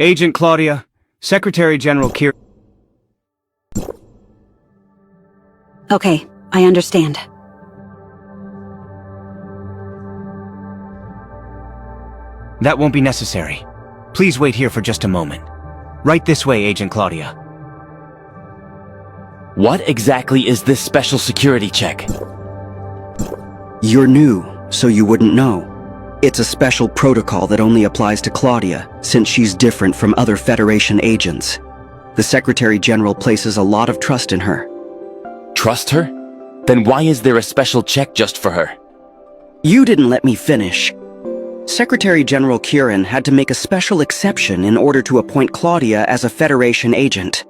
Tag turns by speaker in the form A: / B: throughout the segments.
A: Agent Cloudia, Secretary General Kier...
B: Okay, I understand.
A: That won't be necessary. Please wait here for just a moment. Right this way, Agent Cloudia.
C: What exactly is this special security check?
D: You're new, so you wouldn't know. It's a special protocol that only applies to Cloudia, since she's different from other Federation agents. The Secretary General places a lot of trust in her.
C: Trust her? Then why is there a special check just for her?
D: You didn't let me finish. Secretary General Kieran had to make a special exception in order to appoint Cloudia as a Federation agent.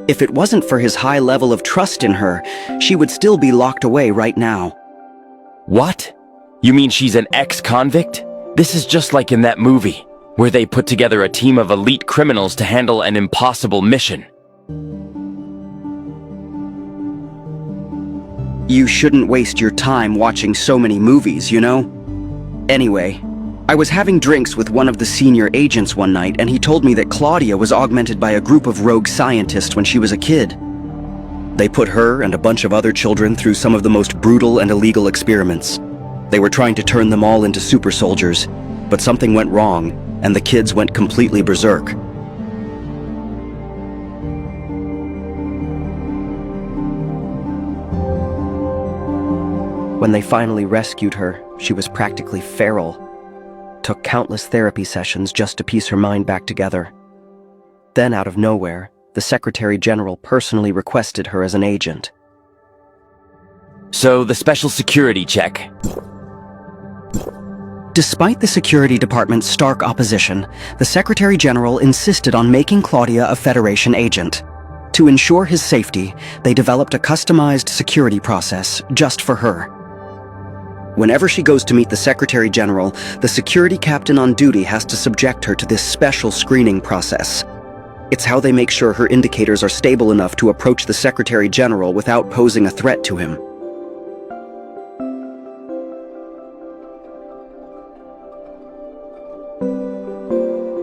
D: If it wasn't for his high level of trust in her, she would still be locked away right now.
C: What? You mean she's an ex-convict? This is just like in that movie, where they put together a team of elite criminals to handle an impossible mission.
D: You shouldn't waste your time watching so many movies, you know? Anyway, I was having drinks with one of the senior agents one night, and he told me that Cloudia was augmented by a group of rogue scientists when she was a kid. They put her and a bunch of other children through some of the most brutal and illegal experiments. They were trying to turn them all into super soldiers, but something went wrong, and the kids went completely berserk. When they finally rescued her, she was practically feral. Took countless therapy sessions just to piece her mind back together. Then, out of nowhere, the Secretary General personally requested her as an agent.
C: So, the special security check.
D: Despite the Security Department's stark opposition, the Secretary General insisted on making Cloudia a Federation agent. To ensure his safety, they developed a customized security process just for her. Whenever she goes to meet the Secretary General, the security captain on duty has to subject her to this special screening process. It's how they make sure her indicators are stable enough to approach the Secretary General without posing a threat to him.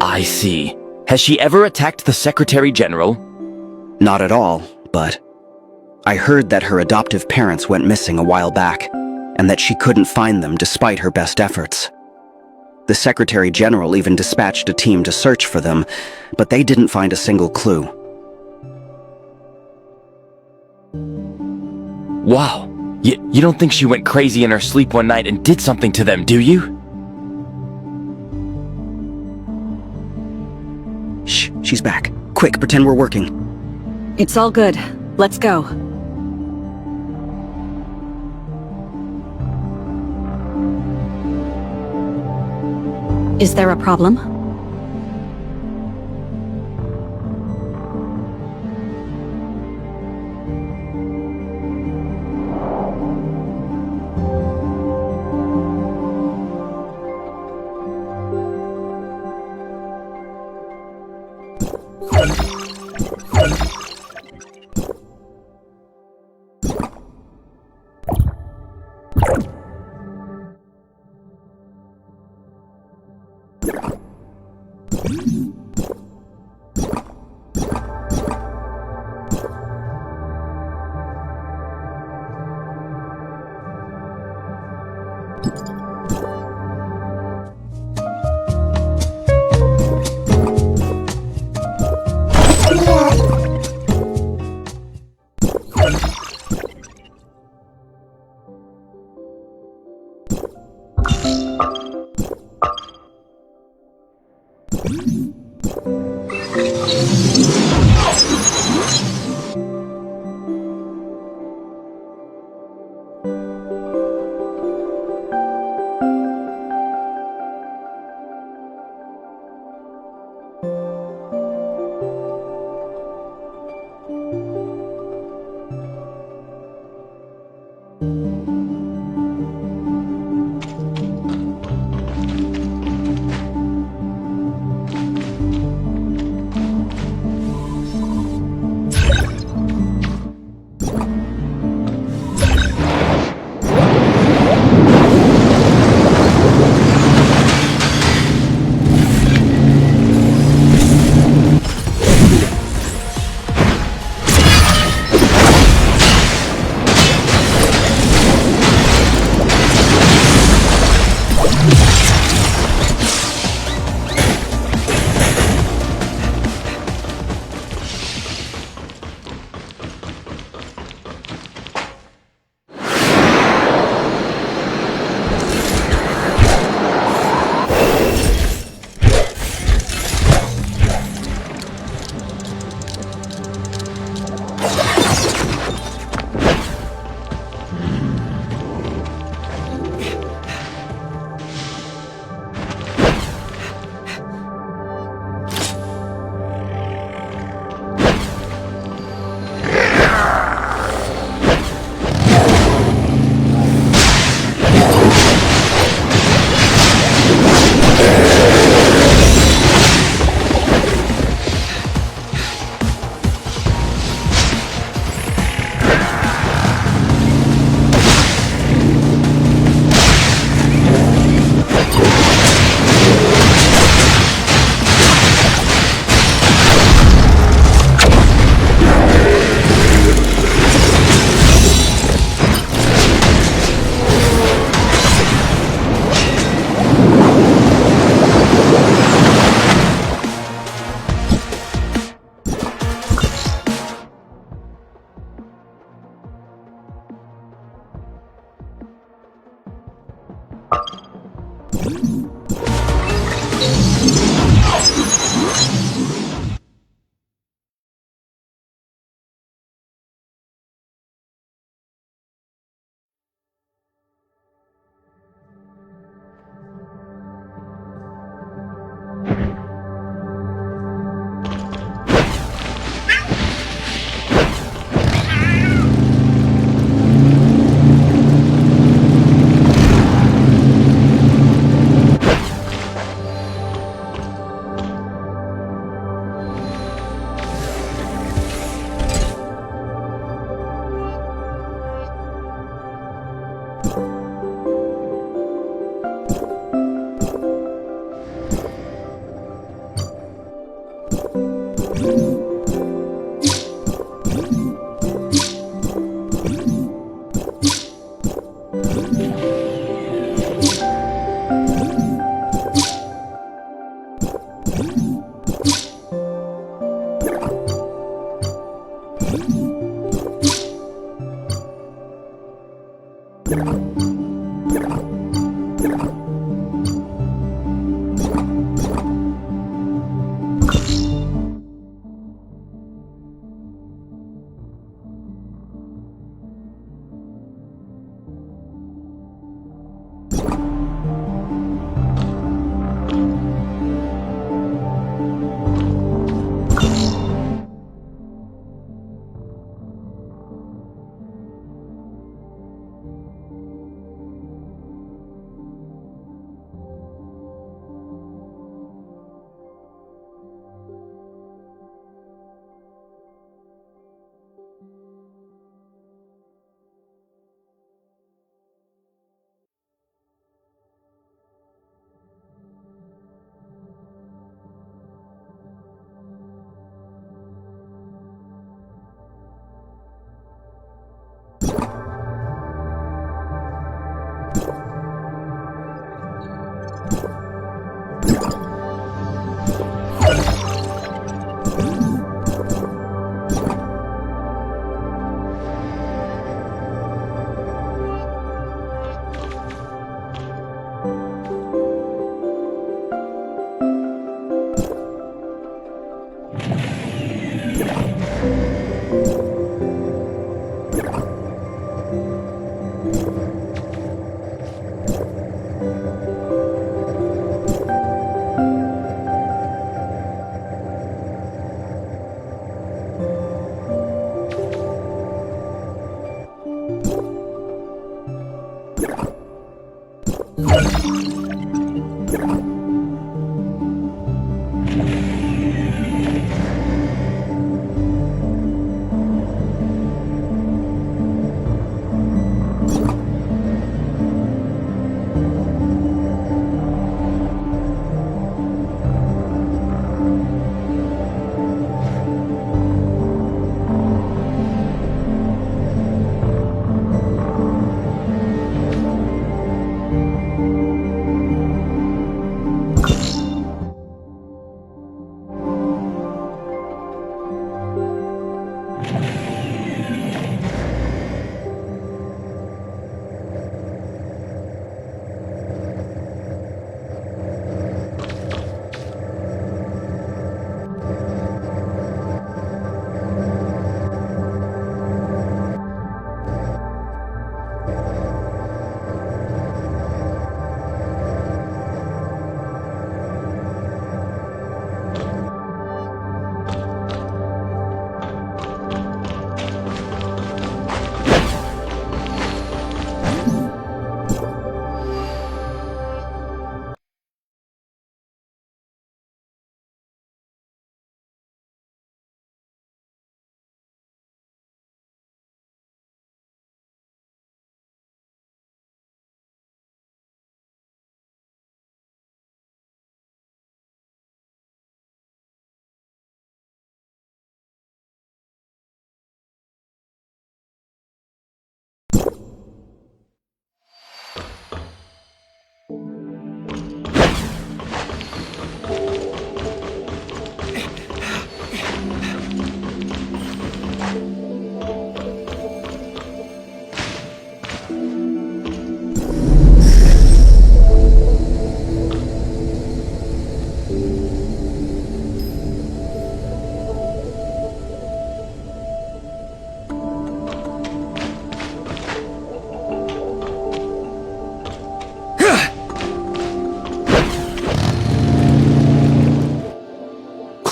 C: I see. Has she ever attacked the Secretary General?
D: Not at all, but I heard that her adoptive parents went missing a while back, and that she couldn't find them despite her best efforts. The Secretary General even dispatched a team to search for them, but they didn't find a single clue.
C: Wow. You don't think she went crazy in her sleep one night and did something to them, do you?
D: Shh, she's back. Quick, pretend we're working.
B: It's all good. Let's go. Is there a problem?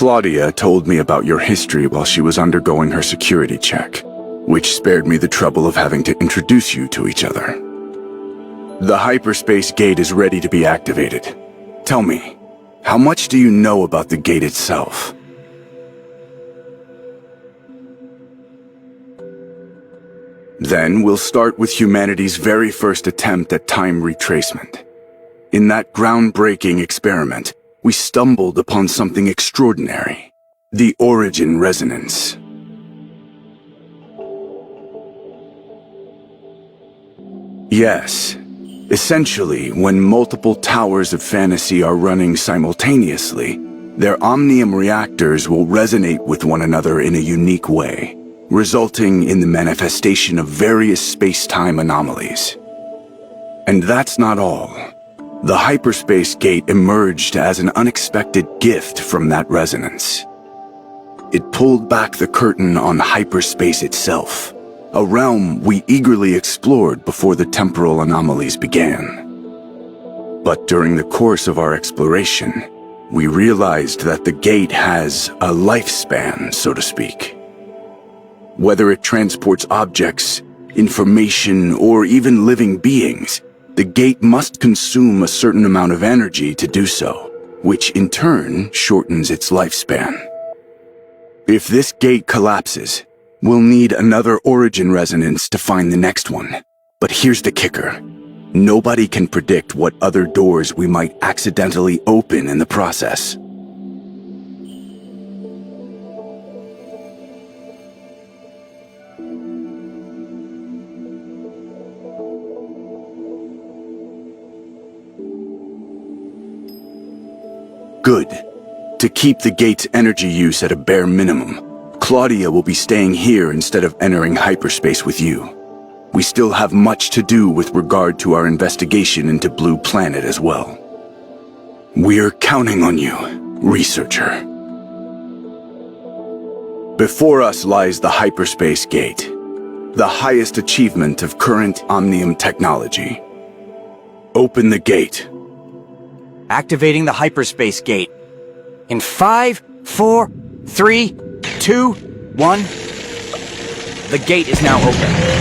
E: Cloudia told me about your history while she was undergoing her security check, which spared me the trouble of having to introduce you to each other. The hyperspace gate is ready to be activated. Tell me, how much do you know about the gate itself? Then we'll start with humanity's very first attempt at time retracement. In that groundbreaking experiment, we stumbled upon something extraordinary. The origin resonance. Yes. Essentially, when multiple towers of fantasy are running simultaneously, their omnium reactors will resonate with one another in a unique way, resulting in the manifestation of various space-time anomalies. And that's not all. The hyperspace gate emerged as an unexpected gift from that resonance. It pulled back the curtain on hyperspace itself, a realm we eagerly explored before the temporal anomalies began. But during the course of our exploration, we realized that the gate has a lifespan, so to speak. Whether it transports objects, information, or even living beings, the gate must consume a certain amount of energy to do so, which in turn shortens its lifespan. If this gate collapses, we'll need another origin resonance to find the next one. But here's the kicker. Nobody can predict what other doors we might accidentally open in the process. Good. To keep the gate's energy use at a bare minimum, Cloudia will be staying here instead of entering hyperspace with you. We still have much to do with regard to our investigation into Blue Planet as well. We're counting on you, researcher. Before us lies the hyperspace gate, the highest achievement of current omnium technology. Open the gate.
F: Activating the hyperspace gate. In 5, 4, 3, 2, 1. The gate is now open.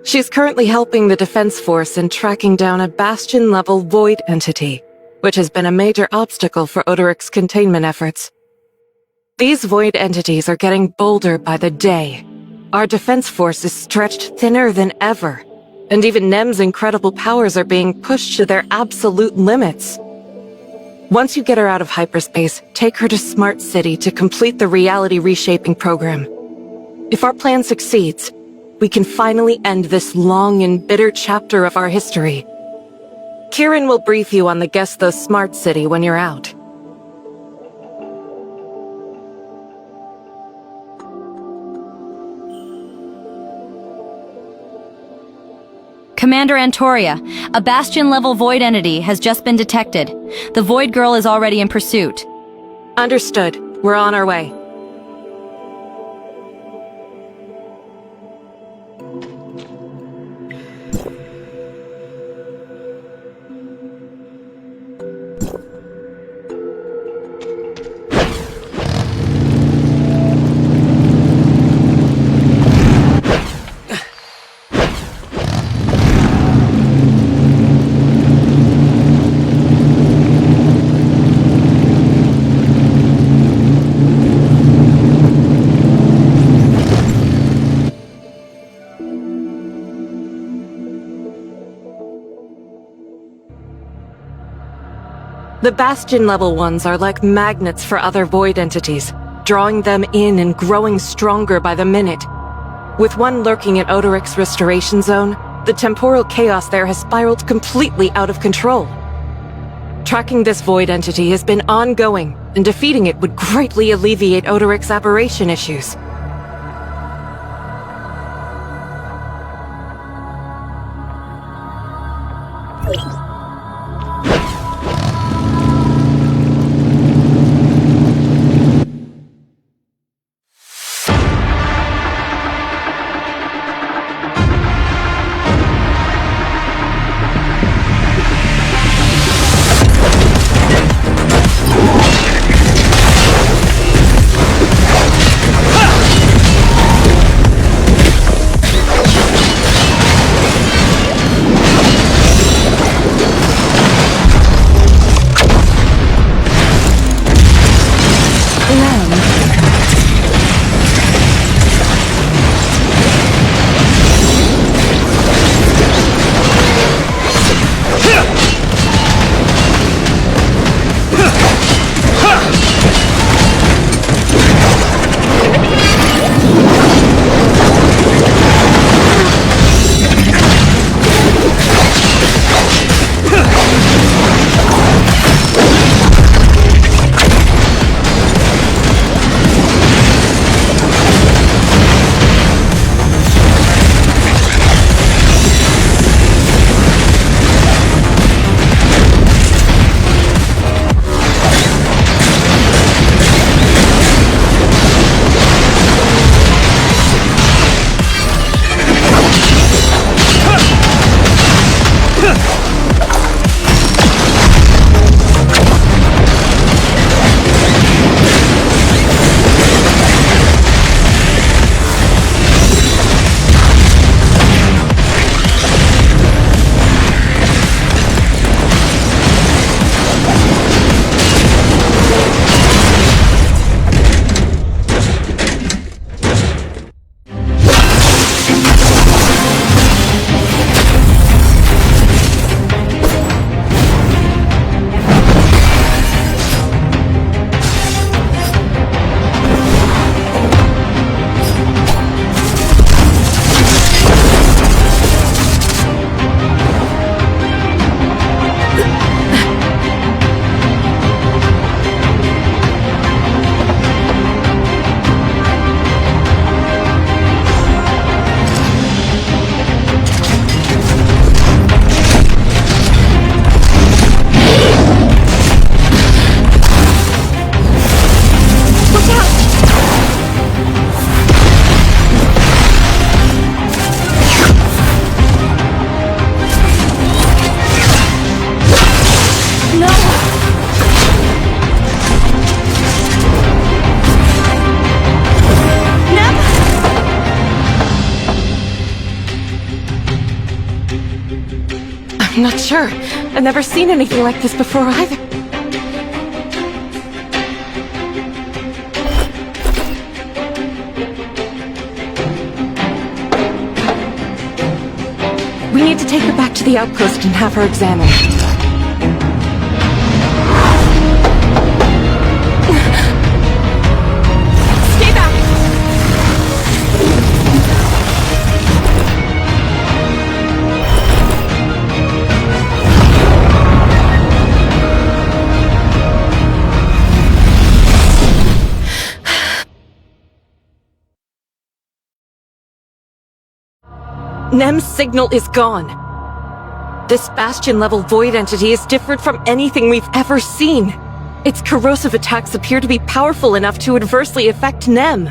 G: She's currently helping the Defense Force in tracking down a Bastion-level Void entity, which has been a major obstacle for Odoric's containment efforts. These Void entities are getting bolder by the day. Our Defense Force is stretched thinner than ever, and even Nem's incredible powers are being pushed to their absolute limits. Once you get her out of hyperspace, take her to Smart City to complete the reality reshaping program. If our plan succeeds, we can finally end this long and bitter chapter of our history. Kieran will brief you on the Gesthos Smart City when you're out.
H: Commander Antoria, a Bastion-level Void entity has just been detected. The Void Girl is already in pursuit.
G: Understood. We're on our way. The Bastion-level ones are like magnets for other Void entities, drawing them in and growing stronger by the minute. With one lurking in Odoric's restoration zone, the temporal chaos there has spiraled completely out of control. Tracking this void entity has been ongoing, and defeating it would greatly alleviate Odoric's aberration issues. I'm not sure. I've never seen anything like this before either. We need to take her back to the outpost and have her examined. Stay back! Nem's signal is gone. This Bastion-level void entity is different from anything we've ever seen. Its corrosive attacks appear to be powerful enough to adversely affect Nem.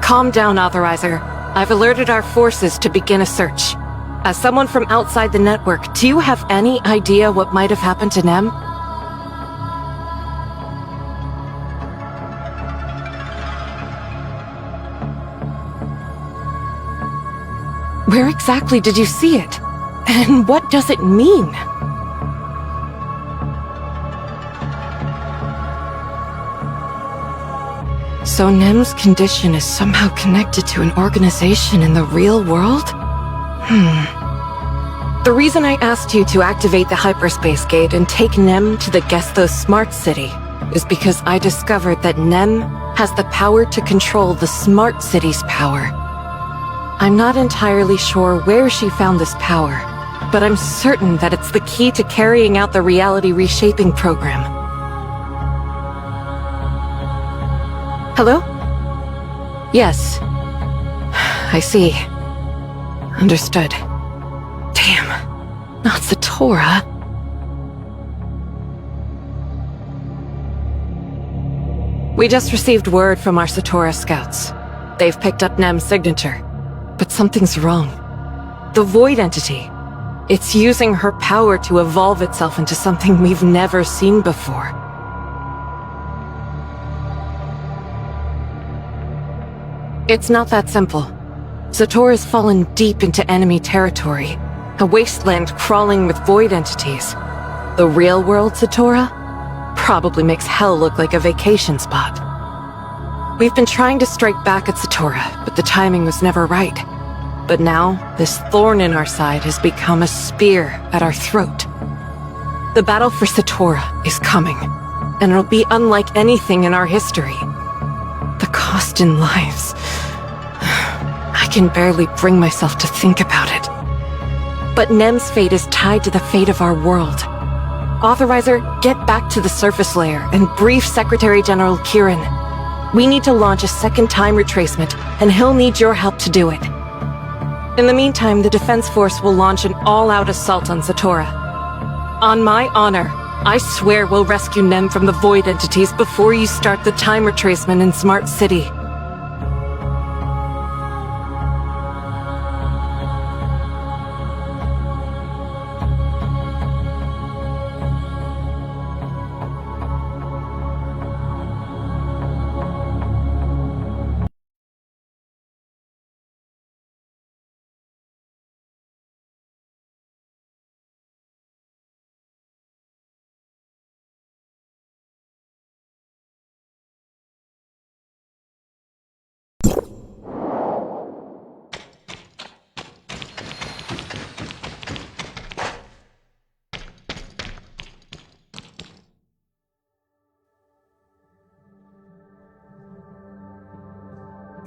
G: Calm down, Authorizer. I've alerted our forces to begin a search. As someone from outside the network, do you have any idea what might have happened to Nem? Where exactly did you see it? And what does it mean? So Nem's condition is somehow connected to an organization in the real world? The reason I asked you to activate the hyperspace gate and take Nem to the Gestos Smart City is because I discovered that Nem has the power to control the Smart City's power. I'm not entirely sure where she found this power, but I'm certain that it's the key to carrying out the reality reshaping program. Hello? Yes. I see. Understood. Damn. Not Zatora. We just received word from our Zatora scouts. They've picked up Nem's signature. But something's wrong. The Void entity. It's using her power to evolve itself into something we've never seen before. It's not that simple. Zatora's fallen deep into enemy territory. A wasteland crawling with Void entities. The real world Zatora? Probably makes hell look like a vacation spot. We've been trying to strike back at Zatora, but the timing was never right. But now, this thorn in our side has become a spear at our throat. The battle for Zatora is coming, and it'll be unlike anything in our history. The cost in lives. I can barely bring myself to think about it. But Nem's fate is tied to the fate of our world. Authorizer, get back to the surface layer and brief Secretary General Kieran. We need to launch a second time retracement, and he'll need your help to do it. In the meantime, the Defense Force will launch an all-out assault on Zatora. On my honor, I swear we'll rescue Nem from the Void entities before you start the time retracement in Smart City.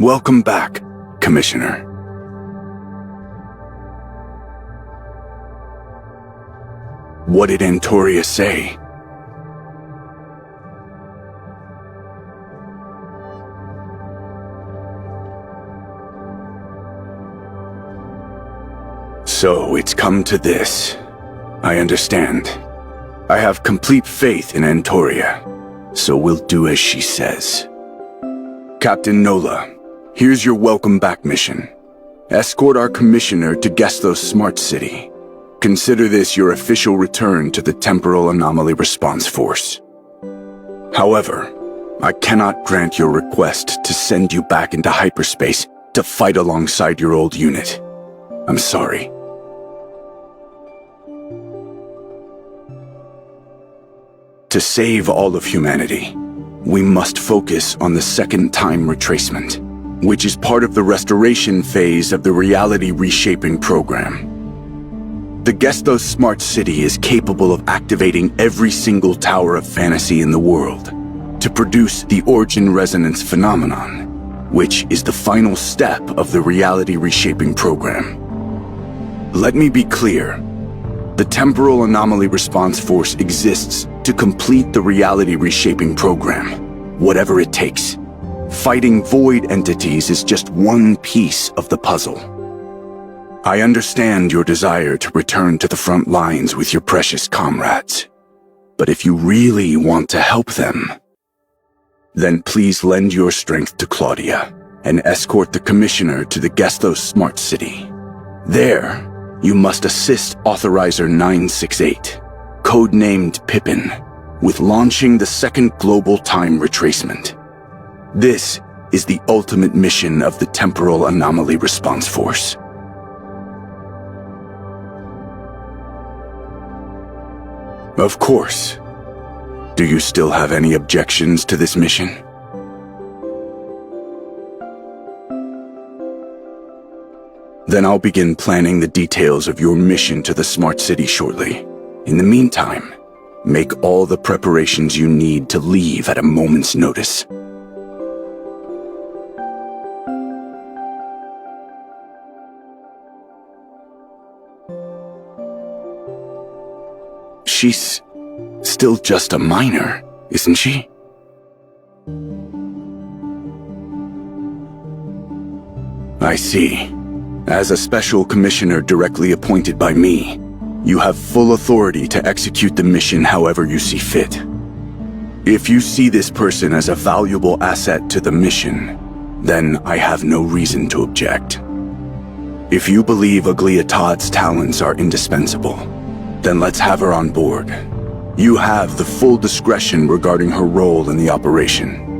E: Welcome back, Commissioner. What did Antoria say? So it's come to this. I understand. I have complete faith in Antoria, so we'll do as she says. Captain Nola, here's your welcome back mission. Escort our commissioner to Gestos Smart City. Consider this your official return to the Temporal Anomaly Response Force. However, I cannot grant your request to send you back into hyperspace to fight alongside your old unit. I'm sorry. To save all of humanity, we must focus on the second time retracement, which is part of the restoration phase of the reality reshaping program. The Gestos Smart City is capable of activating every single tower of fantasy in the world to produce the origin resonance phenomenon, which is the final step of the reality reshaping program. Let me be clear. The Temporal Anomaly Response Force exists to complete the reality reshaping program, whatever it takes. Fighting Void entities is just one piece of the puzzle. I understand your desire to return to the front lines with your precious comrades. But if you really want to help them, then please lend your strength to Cloudia and escort the Commissioner to the Gestos Smart City. There, you must assist Authorizer 968, codenamed Pippin, with launching the second global time retracement. This is the ultimate mission of the Temporal Anomaly Response Force. Of course. Do you still have any objections to this mission? Then I'll begin planning the details of your mission to the Smart City shortly. In the meantime, make all the preparations you need to leave at a moment's notice. She's still just a minor, isn't she? I see. As a special commissioner directly appointed by me, you have full authority to execute the mission however you see fit. If you see this person as a valuable asset to the mission, then I have no reason to object. If you believe Aglia Todd's talents are indispensable, then let's have her on board. You have the full discretion regarding her role in the operation.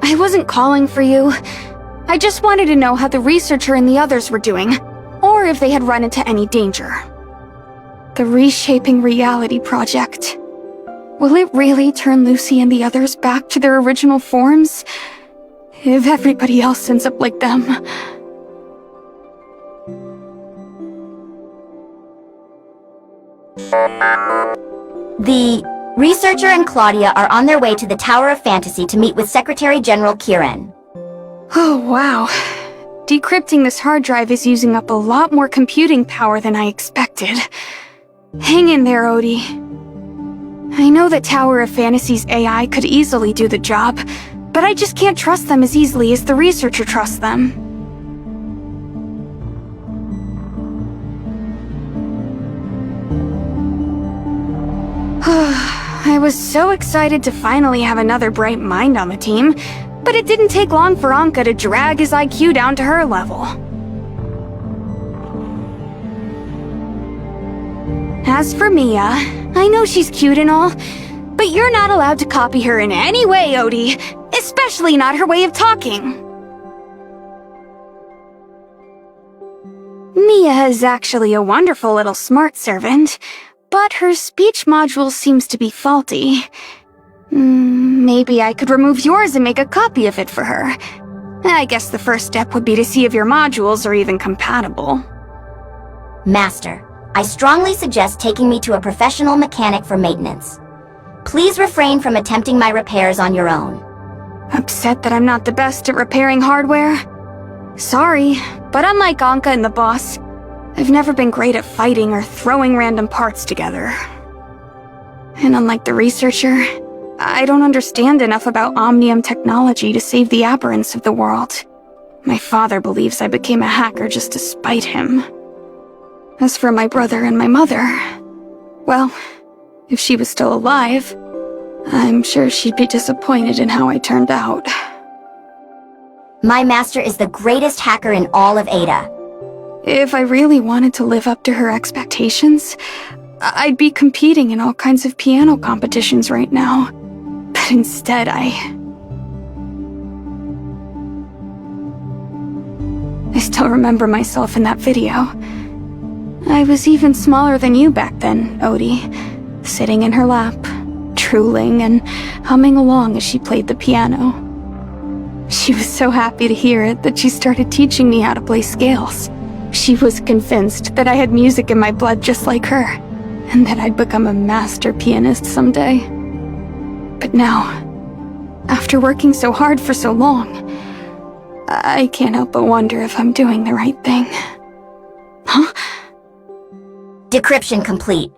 I: I wasn't calling for you. I just wanted to know how the researcher and the others were doing, or if they had run into any danger. The Reshaping Reality project. Will it really turn Lucy and the others back to their original forms? If everybody else ends up like them.
J: The researcher and Cloudia are on their way to the Tower of Fantasy to meet with Secretary General Kieran.
I: Oh, wow. Decrypting this hard drive is using up a lot more computing power than I expected. Hang in there, Odie. I know that Tower of Fantasy's AI could easily do the job, but I just can't trust them as easily as the researcher trusts them. I was so excited to finally have another bright mind on the team, but it didn't take long for Anka to drag his IQ down to her level. As for Mia, I know she's cute and all, but you're not allowed to copy her in any way, Odie, especially not her way of talking. Mia is actually a wonderful little smart servant, but her speech module seems to be faulty. Maybe I could remove yours and make a copy of it for her. I guess the first step would be to see if your modules are even compatible.
J: Master, I strongly suggest taking me to a professional mechanic for maintenance. Please refrain from attempting my repairs on your own.
I: Upset that I'm not the best at repairing hardware? Sorry, but unlike Anka and the boss, I've never been great at fighting or throwing random parts together. And unlike the researcher, I don't understand enough about Omnium technology to save the aberrants of the world. My father believes I became a hacker just to spite him. As for my brother and my mother, well, if she was still alive, I'm sure she'd be disappointed in how I turned out.
J: My master is the greatest hacker in all of Ada.
I: If I really wanted to live up to her expectations, I'd be competing in all kinds of piano competitions right now. But instead, I still remember myself in that video. I was even smaller than you back then, Odie, sitting in her lap, drooling and humming along as she played the piano. She was so happy to hear it that she started teaching me how to play scales. She was convinced that I had music in my blood just like her, and that I'd become a master pianist someday. But now, after working so hard for so long, I can't help but wonder if I'm doing the right thing. Huh?
J: Decryption complete.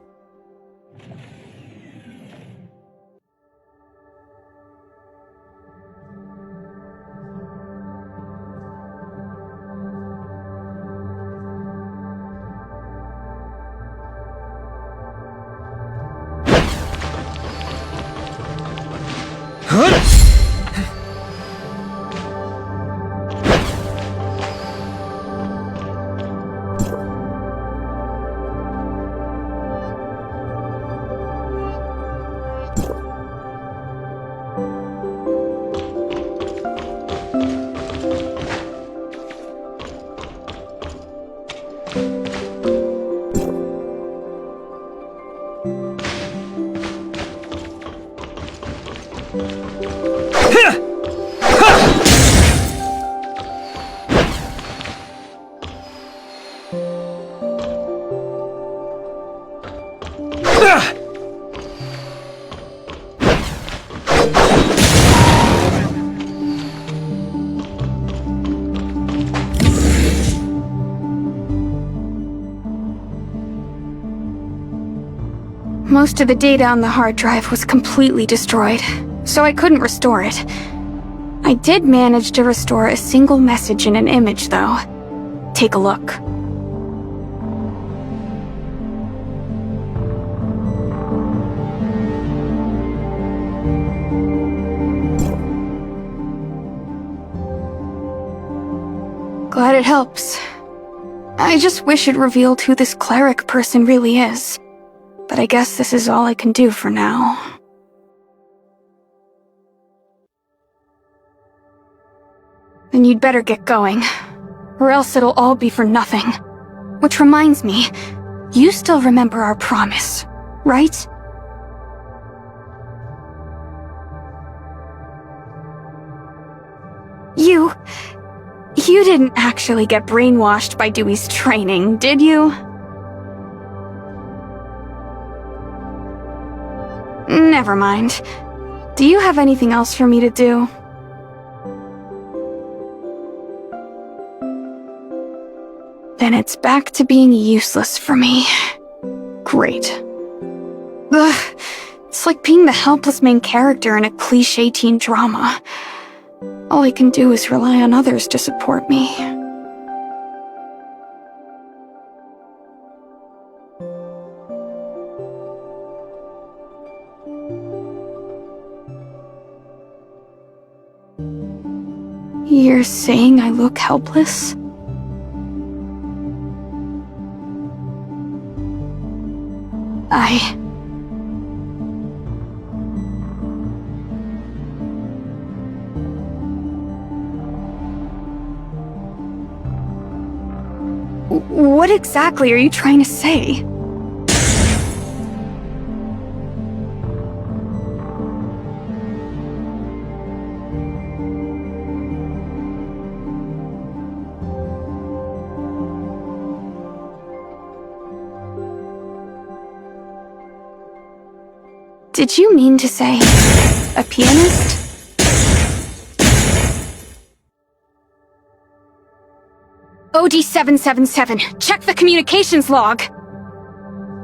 I: Most of the data on the hard drive was completely destroyed, so I couldn't restore it. I did manage to restore a single message in an image, though. Take a look. Glad it helps. I just wish it revealed who this cleric person really is. But I guess this is all I can do for now. Then you'd better get going, or else it'll all be for nothing. Which reminds me, you still remember our promise, right? You didn't actually get brainwashed by Dewey's training, did you? Never mind. Do you have anything else for me to do? Then it's back to being useless for me. Great. Ugh, it's like being the helpless main character in a cliché teen drama. All I can do is rely on others to support me. You're saying I look helpless? What exactly are you trying to say? Did you mean to say a pianist? OD-777, check the communications log!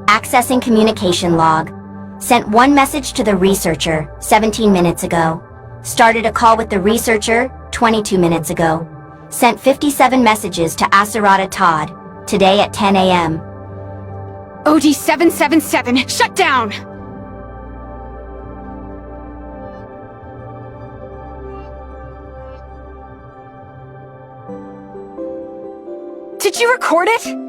J: Accessing communication log. Sent one message to the researcher 17 minutes ago. Started a call with the researcher 22 minutes ago. Sent 57 messages to Acerata Todd today at 10 a.m.
I: OD-777, shut down! Did you record it?